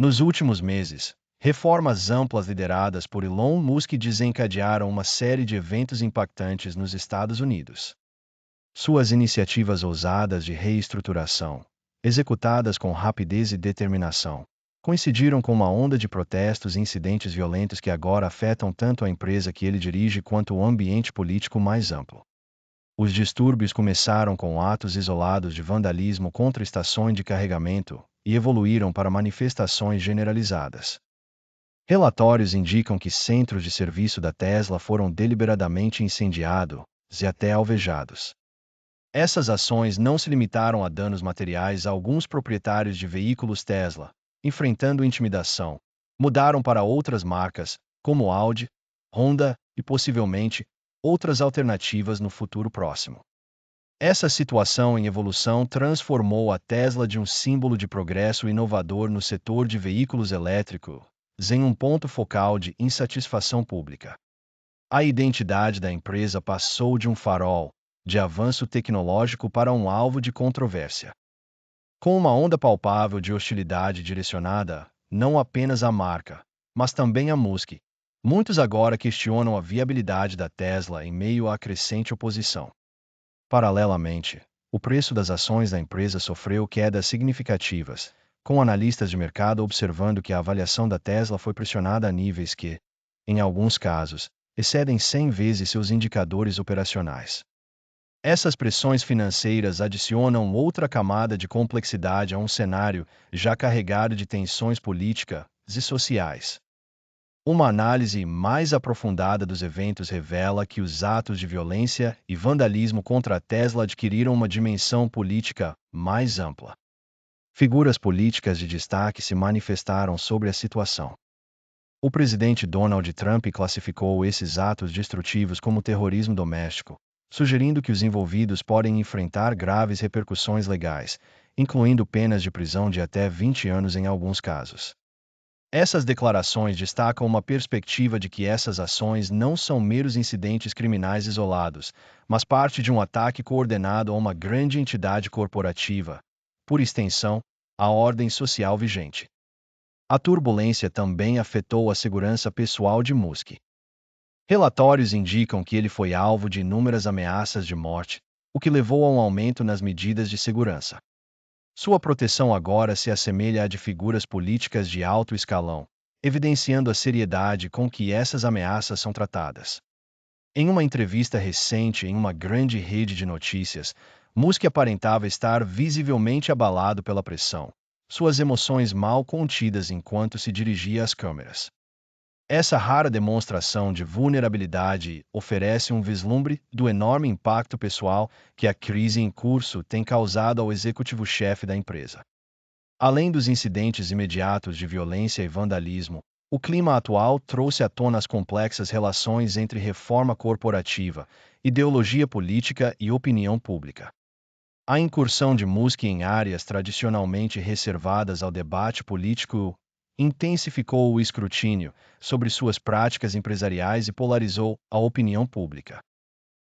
Nos últimos meses, reformas amplas lideradas por Elon Musk desencadearam uma série de eventos impactantes nos Estados Unidos. Suas iniciativas ousadas de reestruturação, executadas com rapidez e determinação, coincidiram com uma onda de protestos e incidentes violentos que agora afetam tanto a empresa que ele dirige quanto o ambiente político mais amplo. Os distúrbios começaram com atos isolados de vandalismo contra estações de carregamento e evoluíram para manifestações generalizadas. Relatórios indicam que centros de serviço da Tesla foram deliberadamente incendiados e até alvejados. Essas ações não se limitaram a danos materiais a alguns proprietários de veículos Tesla, enfrentando intimidação, mudaram para outras marcas, como Audi, Honda e possivelmente outras alternativas no futuro próximo. Essa situação em evolução transformou a Tesla de um símbolo de progresso inovador no setor de veículos elétricos em um ponto focal de insatisfação pública. A identidade da empresa passou de um farol de avanço tecnológico para um alvo de controvérsia. Com uma onda palpável de hostilidade direcionada não apenas à marca, mas também a Musk, muitos agora questionam a viabilidade da Tesla em meio à crescente oposição. Paralelamente, o preço das ações da empresa sofreu quedas significativas, com analistas de mercado observando que a avaliação da Tesla foi pressionada a níveis que, em alguns casos, excedem 100 vezes seus indicadores operacionais. Essas pressões financeiras adicionam outra camada de complexidade a um cenário já carregado de tensões políticas e sociais. Uma análise mais aprofundada dos eventos revela que os atos de violência e vandalismo contra a Tesla adquiriram uma dimensão política mais ampla. Figuras políticas de destaque se manifestaram sobre a situação. O presidente Donald Trump classificou esses atos destrutivos como terrorismo doméstico, sugerindo que os envolvidos podem enfrentar graves repercussões legais, incluindo penas de prisão de até 20 anos em alguns casos. Essas declarações destacam uma perspectiva de que essas ações não são meros incidentes criminais isolados, mas parte de um ataque coordenado a uma grande entidade corporativa, por extensão, a ordem social vigente. A turbulência também afetou a segurança pessoal de Musk. Relatórios indicam que ele foi alvo de inúmeras ameaças de morte, o que levou a um aumento nas medidas de segurança. Sua proteção agora se assemelha à de figuras políticas de alto escalão, evidenciando a seriedade com que essas ameaças são tratadas. Em uma entrevista recente em uma grande rede de notícias, Musk aparentava estar visivelmente abalado pela pressão, suas emoções mal contidas enquanto se dirigia às câmeras. Essa rara demonstração de vulnerabilidade oferece um vislumbre do enorme impacto pessoal que a crise em curso tem causado ao executivo-chefe da empresa. Além dos incidentes imediatos de violência e vandalismo, o clima atual trouxe à tona as complexas relações entre reforma corporativa, ideologia política e opinião pública. A incursão de Musk em áreas tradicionalmente reservadas ao debate político intensificou o escrutínio sobre suas práticas empresariais e polarizou a opinião pública.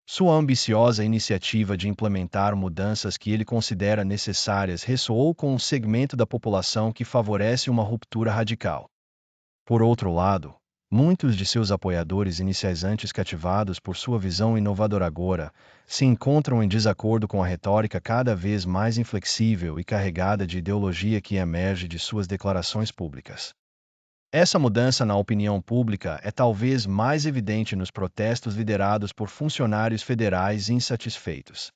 Sua ambiciosa iniciativa de implementar mudanças que ele considera necessárias ressoou com um segmento da população que favorece uma ruptura radical. Por outro lado, muitos de seus apoiadores iniciais antes cativados por sua visão inovadora agora se encontram em desacordo com a retórica cada vez mais inflexível e carregada de ideologia que emerge de suas declarações públicas. Essa mudança na opinião pública é talvez mais evidente nos protestos liderados por funcionários federais insatisfeitos.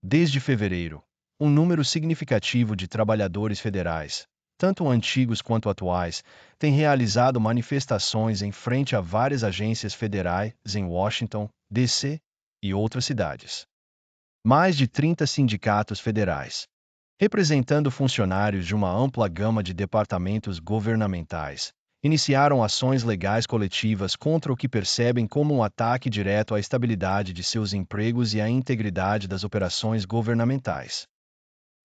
Desde fevereiro, um número significativo de trabalhadores federais, tanto antigos quanto atuais, tem realizado manifestações em frente a várias agências federais em Washington, D.C. e outras cidades. Mais de 30 sindicatos federais, representando funcionários de uma ampla gama de departamentos governamentais, iniciaram ações legais coletivas contra o que percebem como um ataque direto à estabilidade de seus empregos e à integridade das operações governamentais.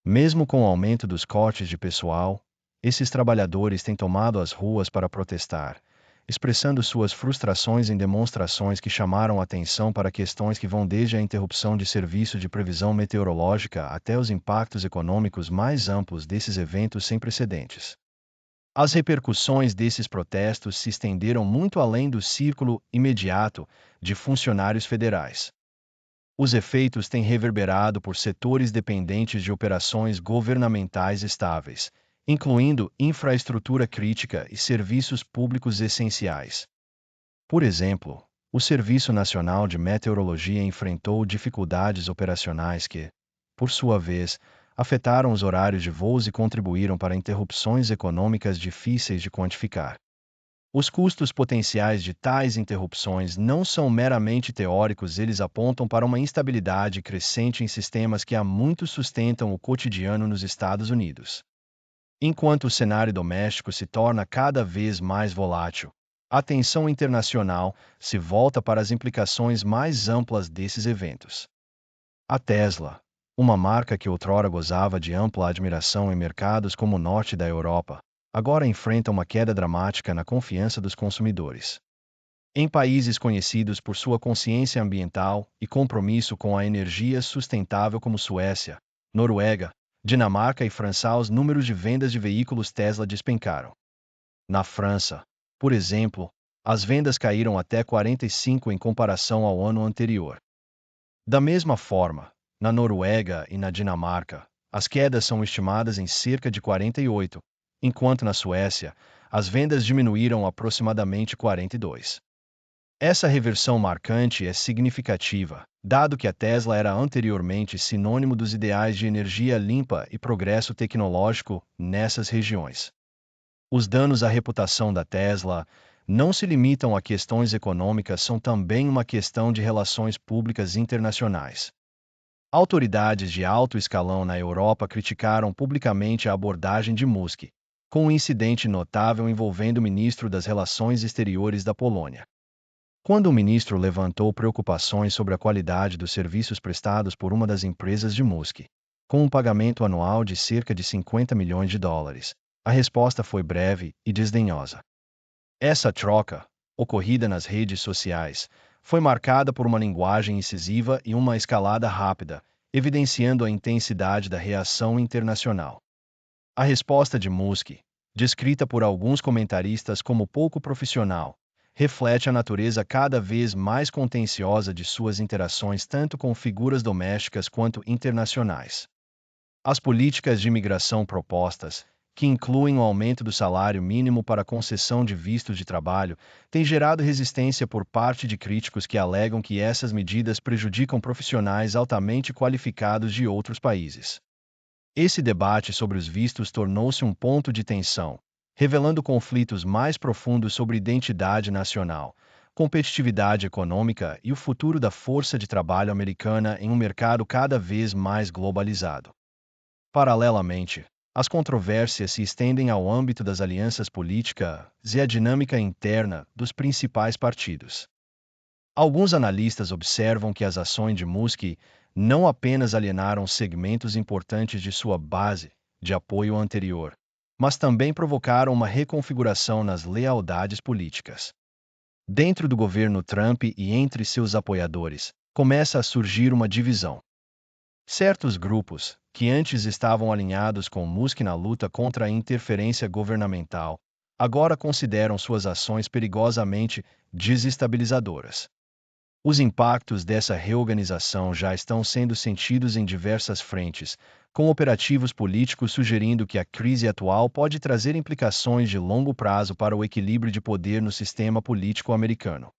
Mesmo com o aumento dos cortes de pessoal, esses trabalhadores têm tomado as ruas para protestar, expressando suas frustrações em demonstrações que chamaram atenção para questões que vão desde a interrupção de serviço de previsão meteorológica até os impactos econômicos mais amplos desses eventos sem precedentes. As repercussões desses protestos se estenderam muito além do círculo imediato de funcionários federais. Os efeitos têm reverberado por setores dependentes de operações governamentais estáveis, incluindo infraestrutura crítica e serviços públicos essenciais. Por exemplo, o Serviço Nacional de Meteorologia enfrentou dificuldades operacionais que, por sua vez, afetaram os horários de voos e contribuíram para interrupções econômicas difíceis de quantificar. Os custos potenciais de tais interrupções não são meramente teóricos, eles apontam para uma instabilidade crescente em sistemas que há muito sustentam o cotidiano nos Estados Unidos. Enquanto o cenário doméstico se torna cada vez mais volátil, a atenção internacional se volta para as implicações mais amplas desses eventos. A Tesla, uma marca que outrora gozava de ampla admiração em mercados como o norte da Europa, agora enfrenta uma queda dramática na confiança dos consumidores. Em países conhecidos por sua consciência ambiental e compromisso com a energia sustentável como Suécia, Noruega, Dinamarca e França, os números de vendas de veículos Tesla despencaram. Na França, por exemplo, as vendas caíram até 45% em comparação ao ano anterior. Da mesma forma, na Noruega e na Dinamarca, as quedas são estimadas em cerca de 48%, enquanto na Suécia, as vendas diminuíram aproximadamente 42%. Essa reversão marcante é significativa, dado que a Tesla era anteriormente sinônimo dos ideais de energia limpa e progresso tecnológico nessas regiões. Os danos à reputação da Tesla não se limitam a questões econômicas, são também uma questão de relações públicas internacionais. Autoridades de alto escalão na Europa criticaram publicamente a abordagem de Musk, com um incidente notável envolvendo o ministro das Relações Exteriores da Polônia. Quando o ministro levantou preocupações sobre a qualidade dos serviços prestados por uma das empresas de Musk, com um pagamento anual de cerca de $50 milhões, a resposta foi breve e desdenhosa. Essa troca, ocorrida nas redes sociais, foi marcada por uma linguagem incisiva e uma escalada rápida, evidenciando a intensidade da reação internacional. A resposta de Musk, descrita por alguns comentaristas como pouco profissional, reflete a natureza cada vez mais contenciosa de suas interações tanto com figuras domésticas quanto internacionais. As políticas de imigração propostas, que incluem o aumento do salário mínimo para concessão de vistos de trabalho, têm gerado resistência por parte de críticos que alegam que essas medidas prejudicam profissionais altamente qualificados de outros países. Esse debate sobre os vistos tornou-se um ponto de tensão, revelando conflitos mais profundos sobre identidade nacional, competitividade econômica e o futuro da força de trabalho americana em um mercado cada vez mais globalizado. Paralelamente, as controvérsias se estendem ao âmbito das alianças políticas e à dinâmica interna dos principais partidos. Alguns analistas observam que as ações de Musk não apenas alienaram segmentos importantes de sua base de apoio anterior, mas também provocaram uma reconfiguração nas lealdades políticas. Dentro do governo Trump e entre seus apoiadores, começa a surgir uma divisão. Certos grupos, que antes estavam alinhados com Musk na luta contra a interferência governamental, agora consideram suas ações perigosamente desestabilizadoras. Os impactos dessa reorganização já estão sendo sentidos em diversas frentes, com operativos políticos sugerindo que a crise atual pode trazer implicações de longo prazo para o equilíbrio de poder no sistema político americano.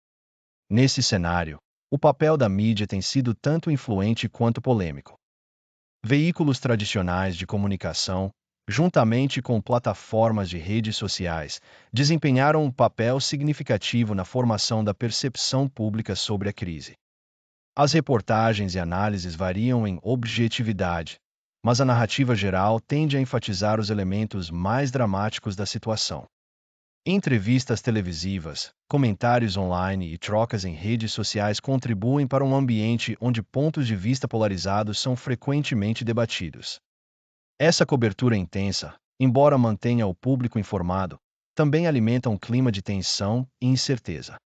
Nesse cenário, o papel da mídia tem sido tanto influente quanto polêmico. Veículos tradicionais de comunicação, juntamente com plataformas de redes sociais, desempenharam um papel significativo na formação da percepção pública sobre a crise. As reportagens e análises variam em objetividade, mas a narrativa geral tende a enfatizar os elementos mais dramáticos da situação. Entrevistas televisivas, comentários online e trocas em redes sociais contribuem para um ambiente onde pontos de vista polarizados são frequentemente debatidos. Essa cobertura intensa, embora mantenha o público informado, também alimenta um clima de tensão e incerteza.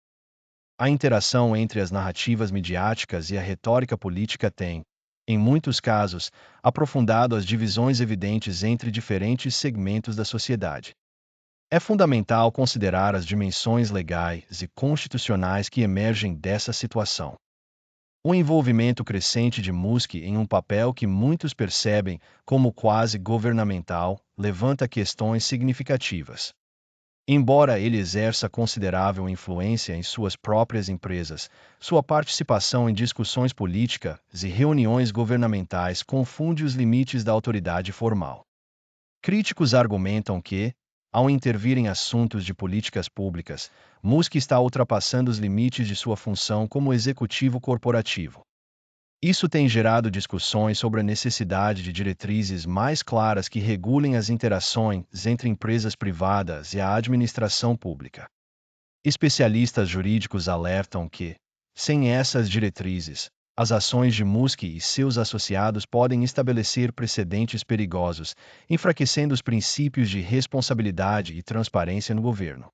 A interação entre as narrativas midiáticas e a retórica política tem, em muitos casos, aprofundado as divisões evidentes entre diferentes segmentos da sociedade. É fundamental considerar as dimensões legais e constitucionais que emergem dessa situação. O envolvimento crescente de Musk em um papel que muitos percebem como quase governamental levanta questões significativas. Embora ele exerça considerável influência em suas próprias empresas, sua participação em discussões políticas e reuniões governamentais confunde os limites da autoridade formal. Críticos argumentam que, ao intervir em assuntos de políticas públicas, Musk está ultrapassando os limites de sua função como executivo corporativo. Isso tem gerado discussões sobre a necessidade de diretrizes mais claras que regulem as interações entre empresas privadas e a administração pública. Especialistas jurídicos alertam que, sem essas diretrizes, as ações de Musk e seus associados podem estabelecer precedentes perigosos, enfraquecendo os princípios de responsabilidade e transparência no governo.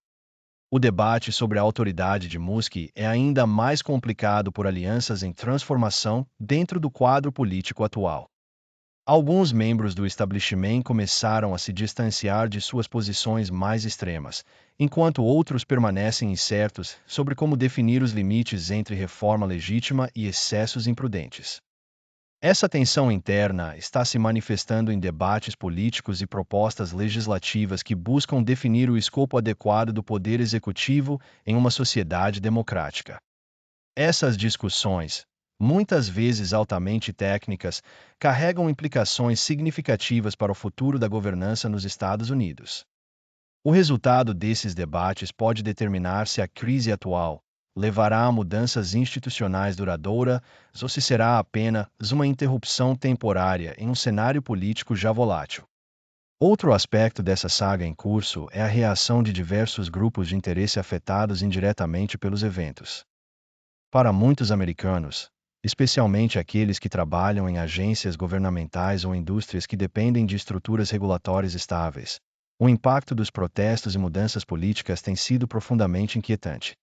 O debate sobre a autoridade de Musk é ainda mais complicado por alianças em transformação dentro do quadro político atual. Alguns membros do establishment começaram a se distanciar de suas posições mais extremas, enquanto outros permanecem incertos sobre como definir os limites entre reforma legítima e excessos imprudentes. Essa tensão interna está se manifestando em debates políticos e propostas legislativas que buscam definir o escopo adequado do poder executivo em uma sociedade democrática. Essas discussões, muitas vezes altamente técnicas, carregam implicações significativas para o futuro da governança nos Estados Unidos. O resultado desses debates pode determinar se a crise atual levará a mudanças institucionais duradouras ou se será apenas uma interrupção temporária em um cenário político já volátil. Outro aspecto dessa saga em curso é a reação de diversos grupos de interesse afetados indiretamente pelos eventos. Para muitos americanos, especialmente aqueles que trabalham em agências governamentais ou indústrias que dependem de estruturas regulatórias estáveis, o impacto dos protestos e mudanças políticas tem sido profundamente inquietante.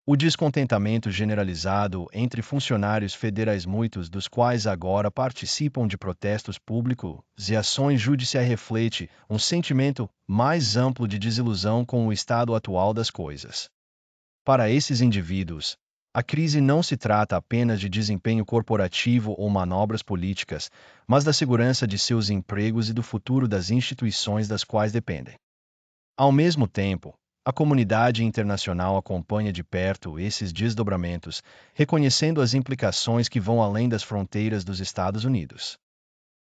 O descontentamento generalizado entre funcionários federais, muitos dos quais agora participam de protestos públicos e ações judiciais, reflete um sentimento mais amplo de desilusão com o estado atual das coisas. Para esses indivíduos, a crise não se trata apenas de desempenho corporativo ou manobras políticas, mas da segurança de seus empregos e do futuro das instituições das quais dependem. Ao mesmo tempo, a comunidade internacional acompanha de perto esses desdobramentos, reconhecendo as implicações que vão além das fronteiras dos Estados Unidos.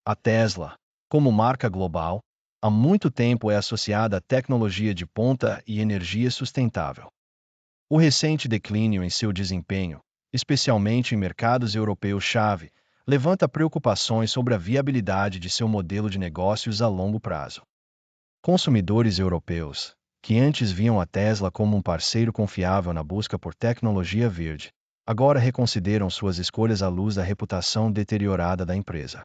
A Tesla, como marca global, há muito tempo é associada à tecnologia de ponta e energia sustentável. O recente declínio em seu desempenho, especialmente em mercados europeus-chave, levanta preocupações sobre a viabilidade de seu modelo de negócios a longo prazo. Consumidores europeus, que antes viam a Tesla como um parceiro confiável na busca por tecnologia verde, agora reconsideram suas escolhas à luz da reputação deteriorada da empresa.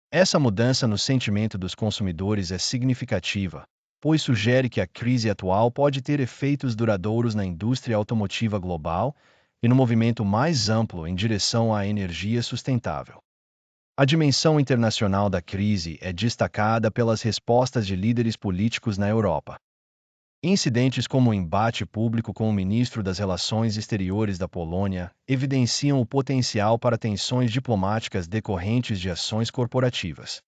Essa mudança no sentimento dos consumidores é significativa, pois sugere que a crise atual pode ter efeitos duradouros na indústria automotiva global e no movimento mais amplo em direção à energia sustentável. A dimensão internacional da crise é destacada pelas respostas de líderes políticos na Europa. Incidentes como o embate público com o ministro das Relações Exteriores da Polônia evidenciam o potencial para tensões diplomáticas decorrentes de ações corporativas.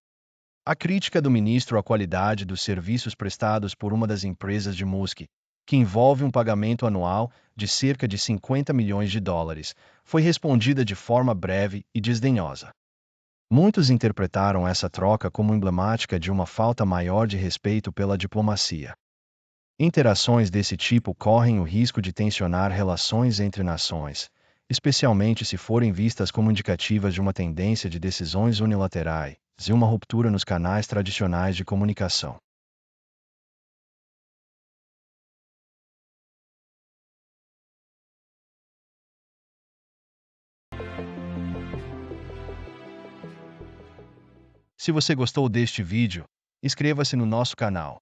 A crítica do ministro à qualidade dos serviços prestados por uma das empresas de Musk, que envolve um pagamento anual de cerca de 50 milhões de dólares, foi respondida de forma breve e desdenhosa. Muitos interpretaram essa troca como emblemática de uma falta maior de respeito pela diplomacia. Interações desse tipo correm o risco de tensionar relações entre nações, especialmente se forem vistas como indicativas de uma tendência de decisões unilaterais e uma ruptura nos canais tradicionais de comunicação. Se você gostou deste vídeo, inscreva-se no nosso canal.